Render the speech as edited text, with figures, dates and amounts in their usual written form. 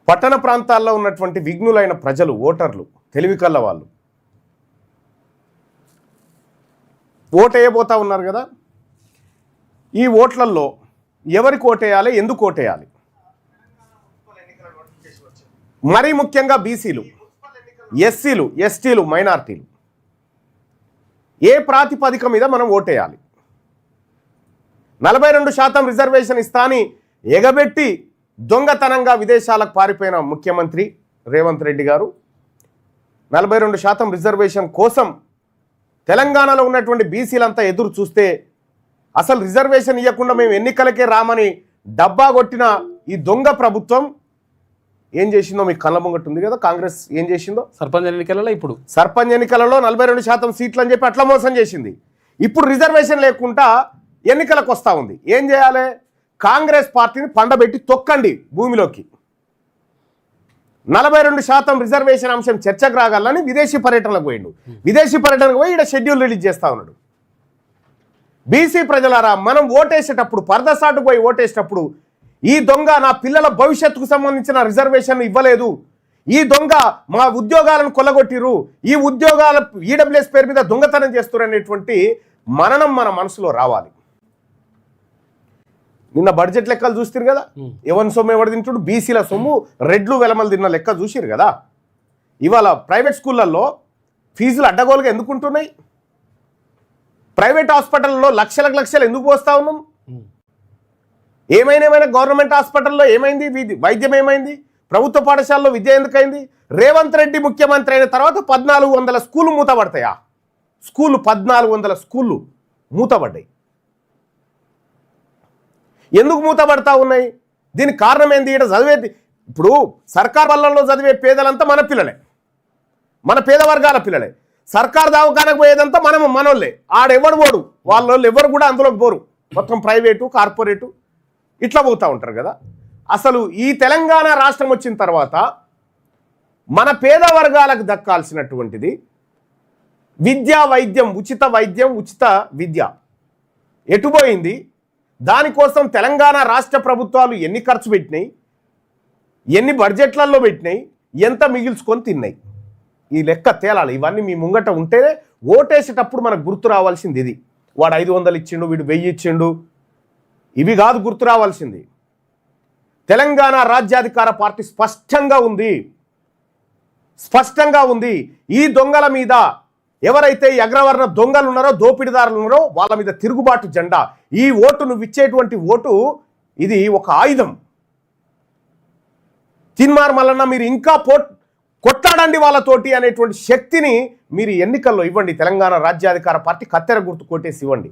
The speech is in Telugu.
పట్టణ ప్రాంతాల్లో ఉన్నటువంటి విఘ్నులైన ప్రజలు, ఓటర్లు, తెలివికల్ల వాళ్ళు ఓటేయబోతా ఉన్నారు కదా. ఈ ఓట్లల్లో ఎవరికి ఓటేయాలి, ఎందుకు ఓటేయాలి? మరీ ముఖ్యంగా బీసీలు, ఎస్సీలు, ఎస్టీలు, మైనార్టీలు ఏ ప్రాతిపదిక మీద మనం ఓటేయాలి? 42% రిజర్వేషన్ ఇస్తాని ఎగబెట్టి దొంగతనంగా విదేశాలకు పారిపోయిన ముఖ్యమంత్రి రేవంత్ రెడ్డి గారు 42% రిజర్వేషన్ కోసం తెలంగాణలో ఉన్నటువంటి బీసీలంతా ఎదురు చూస్తే అసలు రిజర్వేషన్ ఇవ్వకుండా మేము ఎన్నికలకే రామని డబ్బా కొట్టిన ఈ దొంగ ప్రభుత్వం ఏం చేసిందో మీకు కళ్ళ ముంగట్టుంది కదా. కాంగ్రెస్ ఏం చేసిందో సర్పంచ్ ఎన్నికలలో, ఇప్పుడు సర్పంచ్ ఎన్నికలలో 42% సీట్లు అని చెప్పి అట్లా మోసం చేసింది. ఇప్పుడు రిజర్వేషన్ లేకుండా ఎన్నికలకు వస్తూ ఉంది. ఏం చేయాలి? కాంగ్రెస్ పార్టీని పండబెట్టి తొక్కండి భూమిలోకి. 42% రిజర్వేషన్ అంశం చర్చకు రాగాలని విదేశీ పర్యటనలకు పోయిండు. విదేశీ పర్యటనకు పోయి ఇక్కడ షెడ్యూల్ రిలీజ్ చేస్తా ఉన్నాడు. బీసీ ప్రజలారా, మనం ఓటేసేటప్పుడు, పరదసాటుకు పోయి ఓటేసేటప్పుడు ఈ దొంగ నా పిల్లల భవిష్యత్తుకు సంబంధించిన రిజర్వేషన్ ఇవ్వలేదు, ఈ దొంగ మా ఉద్యోగాలను కొల్లగొట్టిరు, ఈ ఉద్యోగాల ఈడబ్ల్యూఎస్ పేరు మీద దొంగతనం చేస్తారు అనేటువంటి మననం మన మనసులో రావాలి. నిన్న బడ్జెట్ లెక్కలు చూస్తారు కదా. ఎవరి సొమ్ము ఎవరు తింటుడు? బీసీల సొమ్ము రెడ్లు వెలమలు తిన్న లెక్క చూసిరు కదా. ఇవాళ ప్రైవేట్ స్కూళ్ళల్లో ఫీజులు అడ్డగోలుగా ఎందుకు ఉంటున్నాయి? ప్రైవేట్ హాస్పిటల్లో లక్షలు ఎందుకు పోస్తా ఉన్నాం? ఏమైనా గవర్నమెంట్ హాస్పిటల్లో ఏమైంది? వైద్యం ఏమైంది? ప్రభుత్వ పాఠశాలలో విద్య ఎందుకైంది? రేవంత్ రెడ్డి ముఖ్యమంత్రి అయిన తర్వాత 1400 స్కూళ్ళు మూతపడతాయా? 1400 స్కూళ్ళు మూతపడ్డాయి. ఎందుకు మూతపడతా ఉన్నాయి? దీనికి కారణం ఏంది? ఇక్కడ చదివేది, ఇప్పుడు సర్కార్ బళ్ళల్లో చదివే పేదలంతా మన పిల్లలే, మన పేద వర్గాల పిల్లలే. సర్కార్ దవాఖానకు పోయేదంతా మనోళ్ళే. ఆడెవడు పోడు, వాళ్ళు ఎవరు కూడా అందులోకి పోరు. మొత్తం ప్రైవేటు, కార్పొరేటు ఇట్లా పోతూ ఉంటారు కదా. అసలు ఈ తెలంగాణ రాష్ట్రం వచ్చిన తర్వాత మన పేద వర్గాలకు దక్కాల్సినటువంటిది విద్యా వైద్యం, ఉచిత వైద్యం, ఉచిత విద్య ఎటుపోయింది? దానికోసం తెలంగాణ రాష్ట్ర ప్రభుత్వాలు ఎన్ని ఖర్చు పెట్టినాయి, ఎన్ని బడ్జెట్లలో పెట్టినాయి, ఎంత మిగిల్చుకొని తిన్నాయి? ఈ లెక్క తేలాలి. ఇవన్నీ మీ ముంగట ఉంటేనే ఓటేసేటప్పుడు మనకు గుర్తు రావాల్సింది ఇది. వాడు 500 ఇచ్చిండు, వీడు 1000 ఇచ్చిండు, ఇవి కాదు గుర్తు రావాల్సింది. తెలంగాణ రాజ్యాధికార పార్టీ స్పష్టంగా ఉంది. ఈ దొంగల మీద, ఎవరైతే అగ్రవర్ణ దొంగలు ఉన్నారో, దోపిడిదారులు ఉన్నారో, వాళ్ళ మీద తిరుగుబాటు జెండా. ఈ ఓటు, నువ్వు ఇచ్చేటువంటి ఓటు, ఇది ఒక ఆయుధం. తిన్మార్ మల్లన్న, మీరు ఇంకా కొట్లాడండి వాళ్ళతోటి అనేటువంటి శక్తిని మీరు ఎన్నికల్లో ఇవ్వండి. తెలంగాణ రాజ్యాధికార పార్టీ కత్తెర గుర్తు కొట్టేసి ఇవ్వండి.